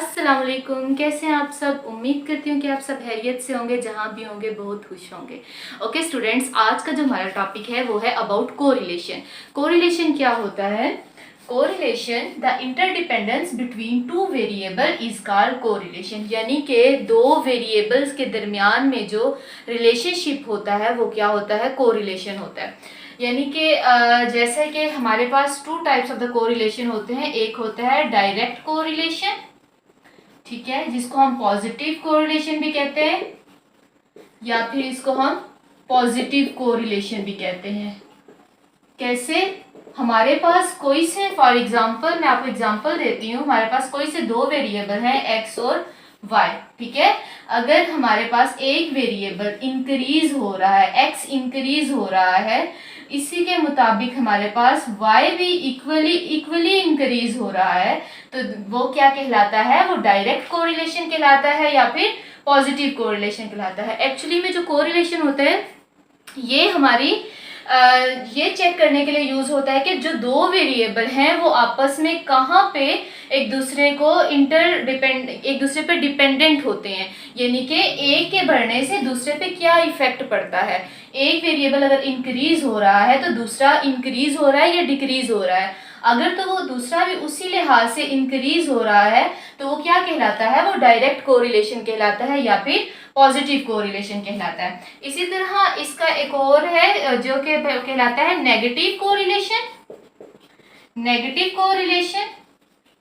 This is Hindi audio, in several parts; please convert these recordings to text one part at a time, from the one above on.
अस्सलाम वालेकुम, कैसे हैं आप सब। उम्मीद करती हूँ कि आप सब खैरियत से होंगे, जहाँ भी होंगे बहुत खुश होंगे। ओके स्टूडेंट्स, आज का जो हमारा टॉपिक है वो है अबाउट कोरिलेशन। कोरिलेशन क्या होता है? Correlation, the interdependence between two variable is called correlation. यानी कि दो वेरिएबल्स के दरमियान में जो रिलेशनशिप होता है वो क्या होता है? कोरिलेशन होता है। यानी कि जैसे कि हमारे पास two types of the correlation होते हैं। एक होता है डायरेक्ट कोरिलेशन, ठीक है, जिसको हम पॉजिटिव कोरिलेशन भी कहते हैं, या फिर इसको हम पॉजिटिव कोरिलेशन भी कहते हैं। कैसे? हमारे पास कोई से, फॉर एग्जांपल मैं आपको एग्जांपल देती हूँ, हमारे पास कोई से दो वेरिएबल हैं एक्स और वाई, ठीक है। अगर हमारे पास एक वेरिएबल इंक्रीज हो रहा है, एक्स इंक्रीज हो रहा है, इसी के मुताबिक हमारे पास y भी इक्वली इंक्रीज हो रहा है, तो वो क्या कहलाता है? वो डायरेक्ट कोरिलेशन कहलाता है या फिर पॉजिटिव कोरिलेशन कहलाता है। एक्चुअली में जो कोरिलेशन होता है ये हमारी ये चेक करने के लिए यूज होता है कि जो दो वेरिएबल हैं वो आपस में कहाँ पे एक दूसरे पे डिपेंडेंट होते हैं। यानी कि एक के बढ़ने से दूसरे पे क्या इफेक्ट पड़ता है। एक वेरिएबल अगर इंक्रीज हो रहा है तो दूसरा इंक्रीज हो रहा है या डिक्रीज हो रहा है। अगर तो वो दूसरा भी उसी लिहाज से इंक्रीज हो रहा है तो वो क्या कहलाता है? वो डायरेक्ट कोरिलेशन कहलाता है या फिर पॉजिटिव कोरिलेशन कहलाता है। इसी तरह इसका एक और है जो कि कहलाता है नेगेटिव कोरिलेशन। नेगेटिव कोरिलेशन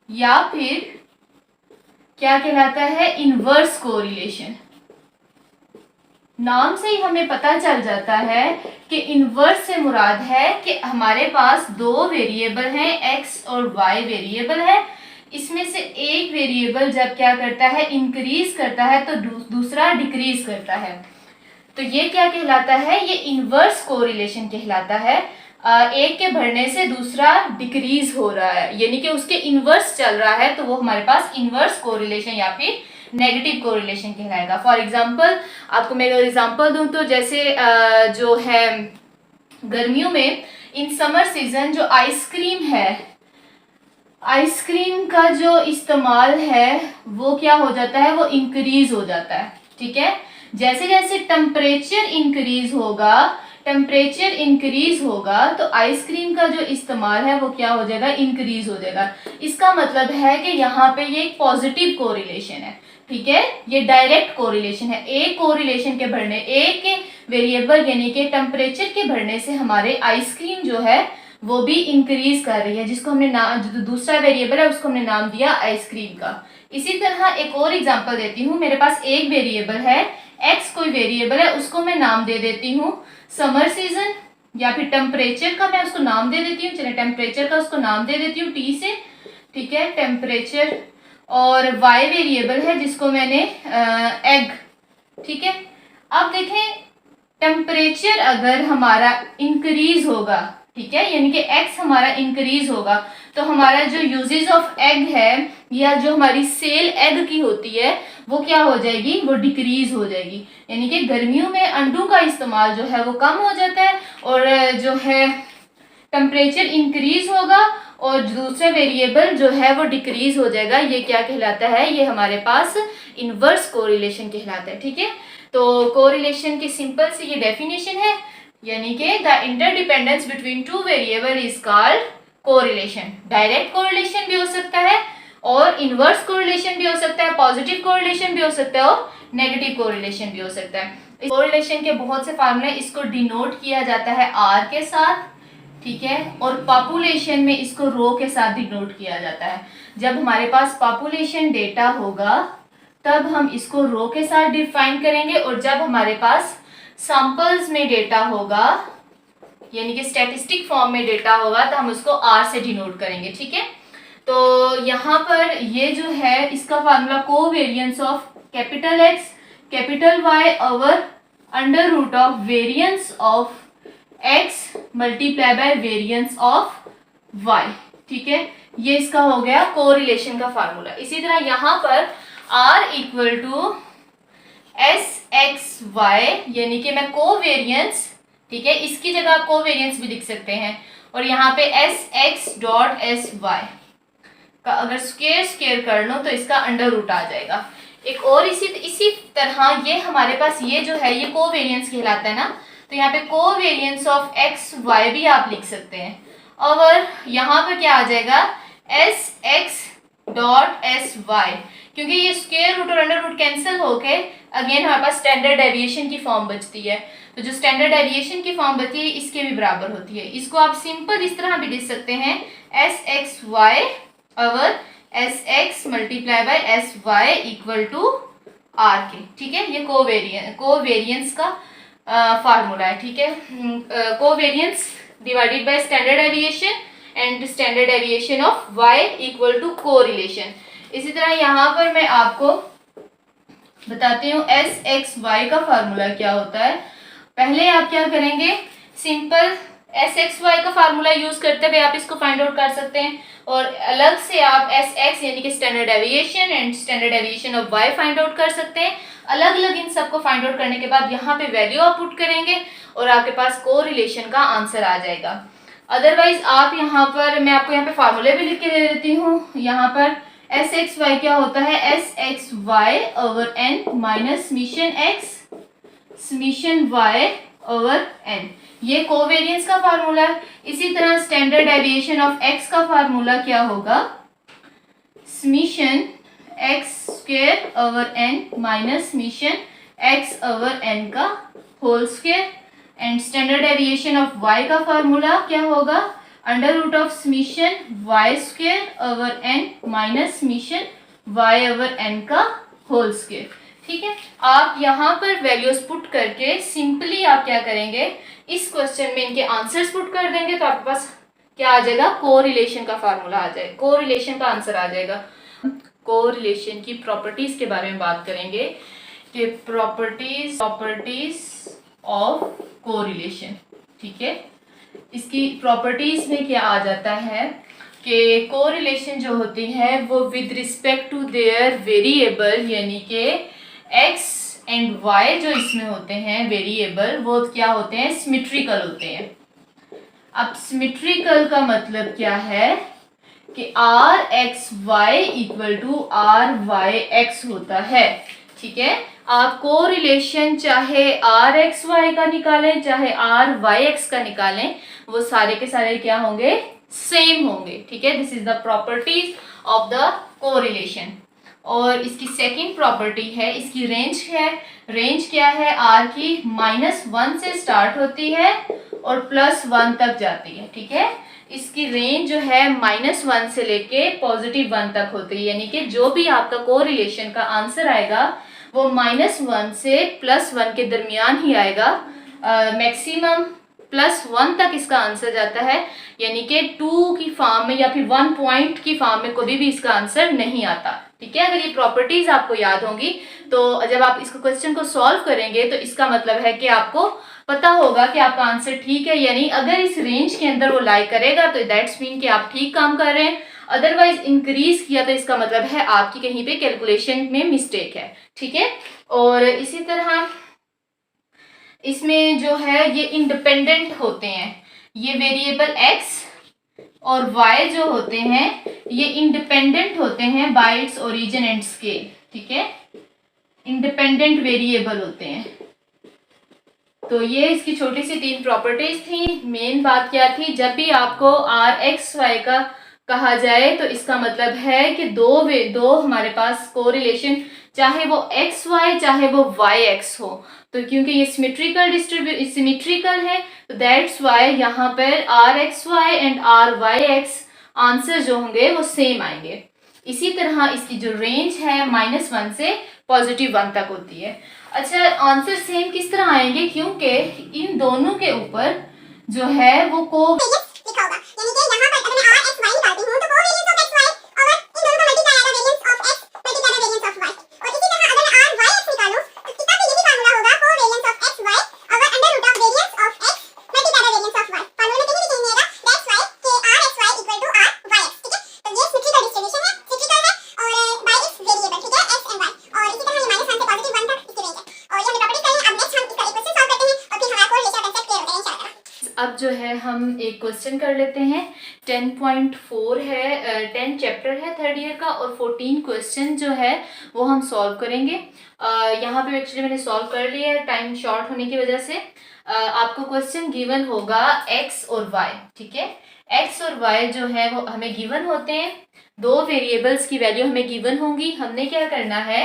या फिर क्या कहलाता है? Inverse correlation. नाम से ही हमें पता चल जाता है कि इनवर्स से मुराद है कि हमारे पास दो वेरिएबल हैं, एक्स और वाई वेरिएबल है। इसमें से एक वेरिएबल जब क्या करता है? इंक्रीज करता है तो दूसरा डिक्रीज करता है। तो ये क्या कहलाता है? ये इनवर्स कोरिलेशन कहलाता है। एक के बढ़ने से दूसरा डिक्रीज हो रहा है, यानी कि उसके इनवर्स चल रहा है, तो वो हमारे पास इनवर्स कोरिलेशन या फिर नेगेटिव कोरिलेशन कहलाएगा। फॉर एग्जाम्पल आपको मैं अगर एग्जाम्पल दूं तो जैसे जो है गर्मियों में इन समर सीजन जो आइसक्रीम है, आइसक्रीम का जो इस्तेमाल है वो क्या हो जाता है? वो इंक्रीज हो जाता है, ठीक है। जैसे जैसे टेम्परेचर इंक्रीज होगा तो आइसक्रीम का जो इस्तेमाल है वो क्या हो जाएगा? इंक्रीज हो जाएगा। इसका मतलब है कि यहाँ पे ये एक पॉजिटिव कोरिलेशन है, ठीक है। ये डायरेक्ट कोरिलेशन है। एक कोरिलेशन के बढ़ने, एक वेरिएबल यानी कि टेम्परेचर के बढ़ने से हमारे आइसक्रीम जो है वो भी इंक्रीज कर रही है, जिसको हमने नाम, जो दूसरा वेरिएबल है उसको हमने नाम दिया आइसक्रीम का। इसी तरह एक और एग्जांपल देती हूँ। मेरे पास एक वेरिएबल है एक्स, कोई वेरिएबल है, उसको मैं नाम दे देती हूँ समर सीजन, या फिर टेम्परेचर का मैं उसको नाम दे देती हूँ, चलिए टेम्परेचर का उसको नाम दे देती हूँ टी से, ठीक है, टेम्परेचर। और वाई वेरिएबल है जिसको मैंने एग, ठीक है। अब देखें, टेम्परेचर अगर हमारा इंक्रीज होगा, ठीक है, यानी कि एक्स हमारा इंक्रीज होगा, तो हमारा जो यूजेज ऑफ एग है या जो हमारी सेल एग की होती है वो क्या हो जाएगी? वो डिक्रीज हो जाएगी। यानी कि गर्मियों में अंडों का इस्तेमाल जो है वो कम हो जाता है, और जो है टेम्परेचर इंक्रीज होगा और दूसरा वेरिएबल जो है वो डिक्रीज हो जाएगा। ये क्या कहलाता है? ये हमारे पास इनवर्स कोरिलेशन कहलाता है, ठीक है। तो कोरिलेशन की सिंपल सी ये डेफिनेशन है, यानी कि the interdependence between two variable is called correlation. Direct correlation भी हो सकता है और इनवर्स कोरिलेशन भी हो सकता है, पॉजिटिव कोरिलेशन भी हो सकता है और नेगेटिव कोरिलेशन भी हो सकता है। इस कोरिलेशन के बहुत से फार्मूले, इसको डिनोट किया जाता है आर के साथ, ठीक है, और पॉपुलेशन में इसको रो के साथ डिनोट किया जाता है। जब हमारे पास पॉपुलेशन डेटा होगा तब हम इसको रो के साथ डिफाइन करेंगे, और जब हमारे पास सैंपल्स में डेटा होगा यानी कि स्टैटिस्टिक फॉर्म में डेटा होगा तो हम उसको आर से डिनोट करेंगे, ठीक है। तो यहाँ पर ये जो है इसका formula covariance of capital X capital Y over under root of variance of X multiply by variance of Y, ठीक है। ये इसका हो गया कोरिलेशन का फार्मूला। इसी तरह यहाँ पर R equal to S x Y, यानी कि मैं कोवेरिएंस, ठीक है, इसकी जगह आप कोवेरिएंस भी लिख सकते हैं, और यहाँ पे S X dot S Y, का अगर स्क्वायर कर लो तो इसका अंडर रूट आ जाएगा। एक और इसी तरह ये हमारे पास ये जो है ये कोवेरियंस कहलाता है ना, तो यहाँ पे कोवेरियंस ऑफ एक्स वाई भी आप लिख सकते हैं। और यहाँ पर क्या आ जाएगा S X dot S Y, क्योंकि ये स्क्वायर रूट और अंडर रूट कैंसिल होके अगेन हमारे पास स्टैंडर्ड डेविएशन की फॉर्म बचती है। तो जो स्टैंडर्ड डेविएशन की फॉर्म बचती है इसके भी बराबर होती है। इसको आप सिंपल इस तरह भी लिख सकते हैं S x Y over S X multiply by S Y equal to R के। ठीक है, ये कोवेरियंस का फार्मूला है। ठीक है, covariance divided by standard deviation and standard deviation of y equal to correlation. इसी तरह यहाँ पर मैं आपको बताती हूँ एस एक्स वाई का फार्मूला क्या होता है। पहले आप क्या करेंगे, सिंपल एस एक्स वाई का फार्मूला यूज करते हुए आप इसको फाइंड आउट कर सकते हैं, और अलग से आप एस एक्स यानी कि standard deviation and standard deviation of Y find out कर सकते हैं। अलग अलग इन सबको फाइंड आउट करने के बाद यहाँ पे वैल्यू आप पुट करेंगे और आपके पास कोरिलेशन का आंसर आ जाएगा। अदरवाइज आप यहाँ पर, मैं आपको यहाँ पे फार्मूले भी लिख के दे देती हूँ। यहाँ पर एस एक्स वाई क्या होता है, s x Y over n minus summation x summation Y over n, ये कोवेरियंस का फार्मूला है। इसी तरह स्टैंडर्ड डेविएशन ऑफ एक्स का फार्मूला क्या होगा, summation x square over n minus summation x over n का whole square, and standard deviation of y का फार्मूला क्या होगा, under root of summation y square over n minus summation y over n का होल स्क्वायर। ठीक है, आप यहाँ पर वैल्यूज पुट करके सिंपली आप क्या करेंगे, इस क्वेश्चन में इनके आंसर्स पुट कर देंगे तो आपके पास क्या आ जाएगा, कोरिलेशन का फार्मूला आ जाएगा, कोरिलेशन का आंसर आ जाएगा। कोरिलेशन की प्रॉपर्टीज के बारे में बात करेंगे कि प्रॉपर्टीज ऑफ कोरिलेशन। ठीक है, इसकी प्रॉपर्टीज में क्या आ जाता है कि कोरिलेशन जो होती है वो with respect to their variable, यानी कि x एंड y जो इसमें होते हैं वेरिएबल, वो क्या होते हैं, सिमेट्रिकल होते हैं। अब सिमेट्रिकल का मतलब क्या है कि R X Y equal to R Y X होता है। ठीक है, आप कोरिलेशन चाहे आर एक्स वाई का निकालें चाहे आर वाई एक्स का निकालें, वो सारे के सारे क्या होंगे, सेम होंगे। ठीक है, this is the properties of the correlation. और इसकी सेकंड प्रॉपर्टी है, इसकी रेंज है। रेंज क्या है, आर की -1 से स्टार्ट होती है और +1 तक जाती है। ठीक है, इसकी रेंज जो है -1 से लेके +1 तक होती है, यानी कि जो भी आपका कोरिलेशन का आंसर आएगा वो -1 से +1 के दरमियान ही आएगा। मैक्सिमम +1 तक इसका आंसर जाता है, यानी कि 2 की फॉर्म में या फिर 1 पॉइंट की फॉर्म में कभी भी इसका आंसर नहीं आता। ठीक है, अगर ये प्रॉपर्टीज आपको याद होंगी तो जब आप इसको क्वेश्चन को सॉल्व करेंगे तो इसका मतलब है कि आपको पता होगा कि आपका आंसर ठीक है, यानी अगर इस रेंज के अंदर वो लाई करेगा तो दैट्स मीन कि आप ठीक काम कर रहे हैं। अदरवाइज इंक्रीज किया तो इसका मतलब है आपकी कहीं पे कैलकुलेशन में मिस्टेक है। ठीक है, और इसी तरह इसमें जो है ये इंडिपेंडेंट होते हैं, ये वेरिएबल x और y जो होते हैं ये इंडिपेंडेंट होते हैं bye its origin and scale. ठीक है, इंडिपेंडेंट वेरिएबल होते हैं। तो ये इसकी छोटी सी 3 प्रॉपर्टीज थी। मेन बात क्या थी, जब भी आपको आर एक्स वाई का कहा जाए तो इसका मतलब है कि दो हमारे पास कोरिलेशन, चाहे वो एक्स वाई चाहे वो वाई एक्स हो, तो क्योंकि ये सिमेट्रिकल है तो दैट्स वाई यहाँ पर R X Y and R Y X answer जो होंगे वो सेम आएंगे। इसी तरह इसकी जो रेंज है -1 से +1 तक होती है। अच्छा, आंसर सेम किस तरह आएंगे, क्योंकि इन दोनों के ऊपर जो है वो लिखा होगा, यानी कि यहाँ पर अगर मैं r x y निकालती हूँ तो कोवेरिएंस ऑफ x y और इन दोनों का मल्टीप्लाई आएगा variance of x multiply by variance of y। और इसी तरह अगर मैं r y x निकालूं तो इसका भी यही फार्मूला होगा, covariance of x y over under root of variance of x multiply by variance of y। Formula में कहीं भी नहीं आएगा दैट्स वाई कि r x y equal to r y x। ठीक है, तो ये सिमेट्रिकल डिस्ट्रीब्यूशन है, सिमेट्रिकल है और बाय इट्स वेरिएबल। ठीक है, x एंड y। और इसी तरह ये -1 से +1 तक इसकी रेंज है। और ये हमने प्रॉपर्टीज करेंगे। अब नेक्स्ट हम इसका इक्वेशन सॉल्व करते हैं और फिर हमारा कोरिलेशन कंसेप्ट क्लियर हो जाएगा इंशाल्लाह। अब जो है हम एक क्वेश्चन कर लेते हैं। 10.4 है, 10 चैप्टर है थर्ड ईयर का और 14 क्वेश्चन जो है वो हम सॉल्व करेंगे। यहाँ पे एक्चुअली मैंने सॉल्व कर लिया है टाइम शॉर्ट होने की वजह से। आपको क्वेश्चन गिवन होगा x और y, ठीक है। x और y जो है वो हमें गिवन होते हैं, दो वेरिएबल्स की वैल्यू हमें गिवन होंगी। हमने क्या करना है,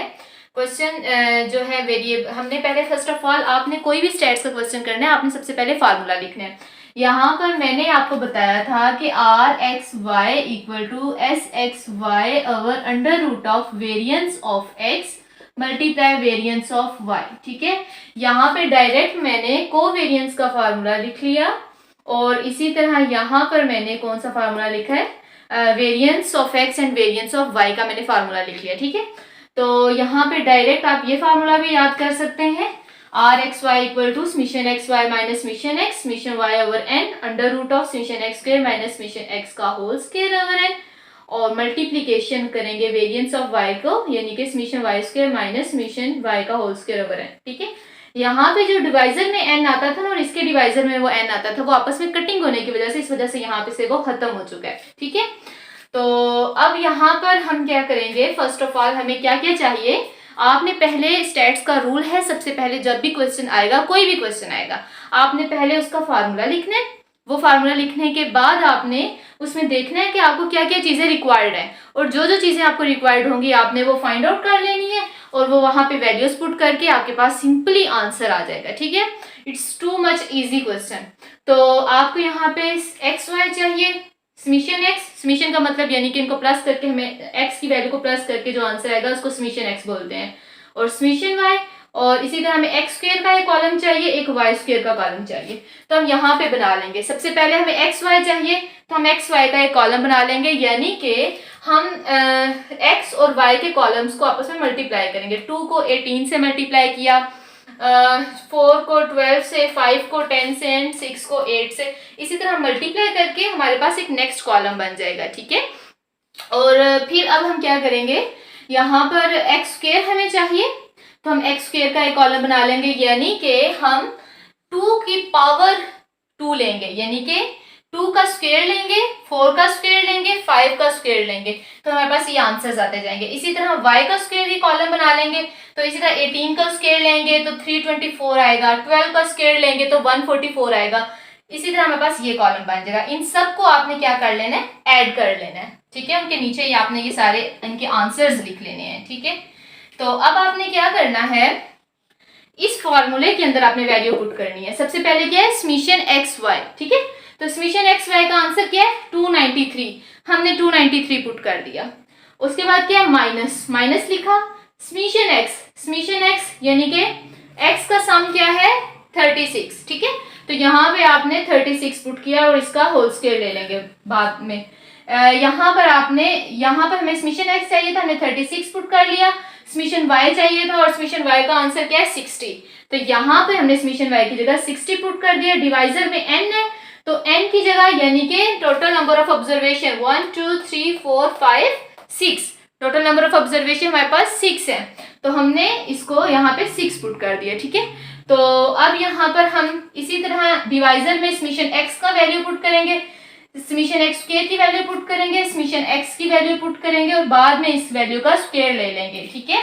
क्वेश्चन जो है वेरिएबल, हमने पहले फर्स्ट ऑफ ऑल आपने कोई भी स्टैट्स का क्वेश्चन करना है, आपने सबसे पहले फार्मूला लिखना है। यहाँ पर मैंने आपको बताया था कि R X Y equal to S x Y over under root of variance of X multiply variance of Y, ठीक है। यहाँ पे डायरेक्ट मैंने कोवेरियंस का फार्मूला लिख लिया और इसी तरह यहाँ पर मैंने कौन सा फार्मूला लिखा है, variance of X and variance of Y का मैंने फार्मूला लिख लिया, ठीक है। तो यहाँ पे डायरेक्ट आप ये फार्मूला भी याद कर सकते हैं, R X Y equal to summation X Y minus summation x summation Y over N under root of summation x square minus summation X का होल स्क्वायर ओवर एन, और मल्टीप्लीकेशन करेंगे वेरियंस ऑफ वाई को, यानी कि summation Y square minus summation Y का होल स्क्वायर ओवर एन, ठीक है। यहाँ पे जो डिवाइजर में एन आता था ना और इसके डिवाइजर में वो एन आता था, वो आपस में कटिंग होने की वजह से इस वजह से यहाँ पे से वो खत्म हो चुका है, ठीक है। तो अब यहाँ पर हम क्या करेंगे, फर्स्ट ऑफ ऑल हमें क्या क्या चाहिए, आपने पहले स्टैट्स का रूल है, सबसे पहले जब भी क्वेश्चन आएगा, कोई भी क्वेश्चन आएगा, आपने पहले उसका फार्मूला लिखना है। वो फार्मूला लिखने के बाद आपने उसमें देखना है कि आपको क्या क्या चीज़ें रिक्वायर्ड है, और जो जो चीज़ें आपको रिक्वायर्ड होंगी आपने वो फाइंड आउट कर लेनी है, और वो वहाँ पे वैल्यूज पुट करके आपके पास सिंपली आंसर आ जाएगा, ठीक है। It's too much easy question. तो आपको यहाँ पे एक्स वाई चाहिए, समीशन एक्स, समीशन का मतलब यानी कि इनको प्लस करके हमें एक्स की वैल्यू को प्लस करके जो आंसर आएगा उसको समीशन एक्स बोलते हैं, और समीशन वाई, और इसी तरह हमें एक्स स्क्वायर का एक कॉलम चाहिए, एक वाई स्क्वायर का कॉलम चाहिए। तो हम यहाँ पे बना लेंगे, सबसे पहले हमें एक्स वाई चाहिए तो हम एक्स वाई का एक कॉलम बना लेंगे, यानी कि हम एक्स और वाई के कॉलम्स को आपस में मल्टीप्लाई करेंगे। 2 को 18 से मल्टीप्लाई किया, 4 को 12 से, 5 को 10 से एंड 6 को 8 से, इसी तरह मल्टीप्लाई करके हमारे पास एक नेक्स्ट कॉलम बन जाएगा, ठीक है। और फिर अब हम क्या करेंगे, यहाँ पर एक्स स्क्वायर हमें चाहिए तो हम एक्स स्क्वायर का एक कॉलम बना लेंगे, यानी कि हम 2 की पावर 2 लेंगे, यानी कि 2 का स्क्वायर लेंगे, 4 का स्क्वायर लेंगे, 5 का स्क्वायर लेंगे, तो हमारे पास ये आंसर्स आते जाएंगे। इसी तरह y का स्क्वायर की कॉलम बना लेंगे, तो इसी तरह 18 का स्क्वायर लेंगे तो 324 आएगा, 12 का स्क्वायर लेंगे तो 144 आएगा, इसी तरह हमारे पास ये कॉलम बन जाएगा। इन सबको आपने क्या कर लेना है, ऐड कर लेना है, ठीक है। उनके नीचे ही आपने ये सारे इनके आंसर्स लिख लेने हैं, ठीक है। तो अब आपने क्या करना है, इस फॉर्मूले के अंदर आपने वैल्यू पुट करनी है। सबसे पहले क्या है, समीशन एक्स वाई, ठीक है। तो समीशन एक्स वाई का आंसर क्या है, 293, हमने 293 पुट कर दिया। उसके बाद क्या, माइनस, माइनस लिखा, समीशन एक्स यानी कि एक्स का सम क्या है 36, ठीक है। तो यहाँ पे आपने 36 पुट किया और इसका होल स्क्वायर ले लेंगे बाद में। यहाँ पर हमें समीशन एक्स चाहिए था, हमने 36 पुट कर लिया, समीशन वाई चाहिए था और समीशन वाई का आंसर क्या है 60, तो यहाँ पे हमने समीशन वाई की जगह 60 पुट कर दिया। डिवाइजर में n है तो n की जगह यानी कि total number of observation 1 2 3 4 5 6, total number of observation हमारे पास 6 है, तो हमने इसको यहाँ पे 6 पुट कर दिया, ठीक है। तो अब यहाँ पर हम इसी तरह डिवाइजर में समीशन x का वैल्यू पुट करेंगे, समीशन एक्स स्क्वायर की वैल्यू पुट करेंगे, समीशन एक्स की वैल्यू पुट करेंगे और बाद में इस वैल्यू का स्क्वायर ले लेंगे, ठीक है।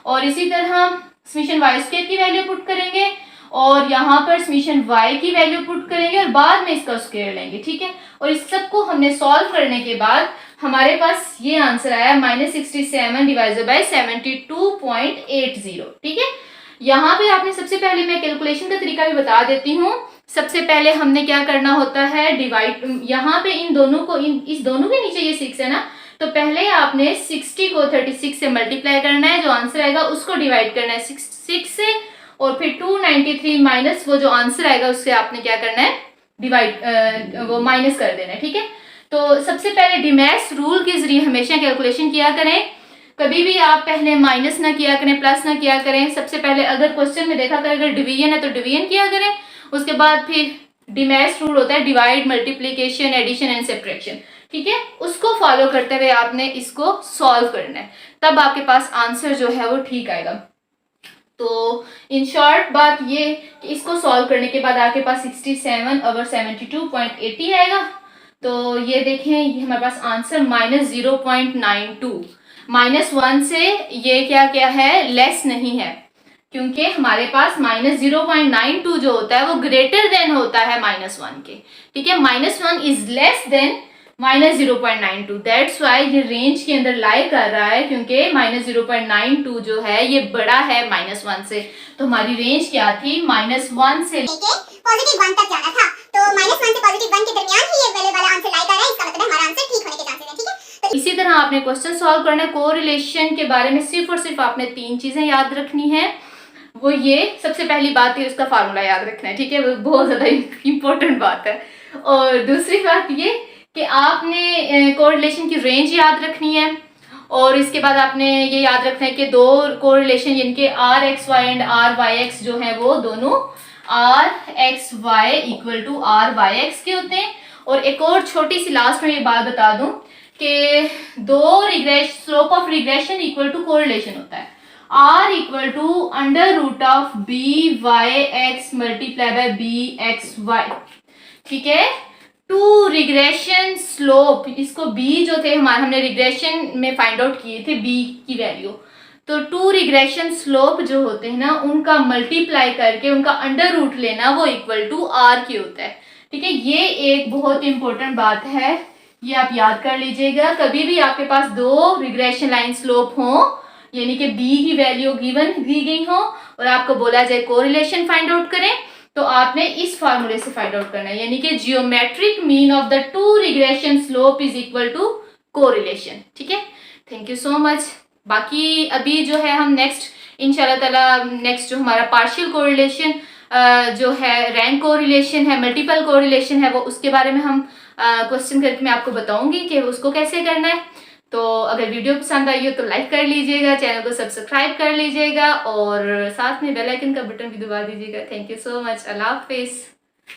और इसी तरह समीशन वाई स्क्वायर की वैल्यू पुट करेंगे और यहाँ पर समीशन वाई की वैल्यू पुट करेंगे और बाद में इसका स्क्वायर लेंगे, ठीक है। और इस सबको हमने सॉल्व करने के बाद हमारे पास ये आंसर आया -67 डिवाइडेड बाय 72.80, ठीक है। यहाँ पे आपने सबसे पहले, मैं कैलकुलेशन का तरीका भी बता देती हूँ। सबसे पहले हमने क्या करना होता है, डिवाइड, यहाँ पे इन दोनों को, इस दोनों के नीचे ये 6 है ना, तो पहले आपने 60 को 36 से मल्टीप्लाई करना है, जो आंसर आएगा उसको डिवाइड करना है 6 से, और फिर 293 माइनस वो जो आंसर आएगा उससे आपने क्या करना है, डिवाइड, वो माइनस कर देना है, ठीक है। तो सबसे पहले डिमैक्स रूल के जरिए हमेशा कैलकुलेशन किया करें, कभी भी आप पहले माइनस ना किया करें, प्लस ना किया करें। सबसे पहले अगर क्वेश्चन में देखा करें अगर डिवीजन है तो डिवीजन किया करें, उसके बाद फिर डिमैक्स रूल होता है divide, multiplication, addition and subtraction, ठीक है, उसको फॉलो करते हुए आपने इसको सॉल्व करना है, तब आपके पास आंसर जो है वो ठीक आएगा। तो इन शॉर्ट बात ये कि इसको सॉल्व करने के बाद आपके पास 67 ओवर 72.80 आएगा। तो ये देखें, ये हमारे पास आंसर -0.92, -1 से ये क्या है, लेस नहीं है, क्योंकि हमारे पास -0.92 जो होता है वो ग्रेटर देन होता है -1 के। ठीक है, -1 is less than -0.92, that's why ये रेंज के अंदर लाई कर रहा है, क्योंकि -0.92 जो है ये बड़ा है -1 से। तो हमारी रेंज क्या थी, -1 से +1 तक जाना था। तो -1 से +1 के दरमियान ही ये वाले वाला आंसर लाई कर रहा है, इसका मतलब हमारा आंसर ठीक होने के चांसेस हैं। ठीक है, तो इसी तरह आपने क्वेश्चन सॉल्व करना है। कोरिलेशन के बारे में सिर्फ और सिर्फ आपने 3 चीजें याद रखनी है। वो ये सबसे पहली बात है, उसका फार्मूला याद रखना है। ठीक है, वो बहुत ज्यादा इंपॉर्टेंट बात है। और दूसरी बात ये कि आपने कोरिलेशन की रेंज याद रखनी है, और इसके बाद आपने ये याद रखना है कि दो कोरिलेशन जिनके RXY एंड RYX जो है वो दोनों RXY = RYX के होते हैं। और एक और छोटी सी लास्ट में ये बात बता दूं कि दो slope of regression equal to correlation होता है। R = √BYX × BXY। ठीक है, टू रिग्रेशन स्लोप, इसको B जो थे हमारे, हमने रिग्रेशन में फाइंड आउट किए थे B की वैल्यू, तो टू रिग्रेशन स्लोप जो होते हैं ना, उनका मल्टीप्लाई करके उनका अंडर रूट लेना, वो इक्वल टू R की होता है। ठीक है, ये एक बहुत इंपॉर्टेंट बात है, ये आप याद कर लीजिएगा। कभी भी आपके पास दो रिग्रेशन लाइन स्लोप हो, यानी कि B की वैल्यू गिवन दी गई हो और आपको बोला जाए कोरिलेशन फाइंड आउट करें, तो आपने इस फार्मूले से फाइंड आउट करना है, यानी कि geometric mean of the two regression slope is equal to correlation. ठीक है, थैंक यू सो मच। बाकी अभी जो है हम नेक्स्ट इंशाल्लाह ताला नेक्स्ट जो हमारा पार्शियल कोरिलेशन जो है, रैंक कोरिलेशन है, मल्टीपल कोरिलेशन है, वो उसके बारे में हम क्वेश्चन करके मैं आपको बताऊंगी कि उसको कैसे करना है। तो अगर वीडियो पसंद आई हो तो लाइक कर लीजिएगा, चैनल को सब्सक्राइब कर लीजिएगा और साथ में बेल आइकन का बटन भी दबा दीजिएगा। Thank you so much. अल्लाह हाफिज़।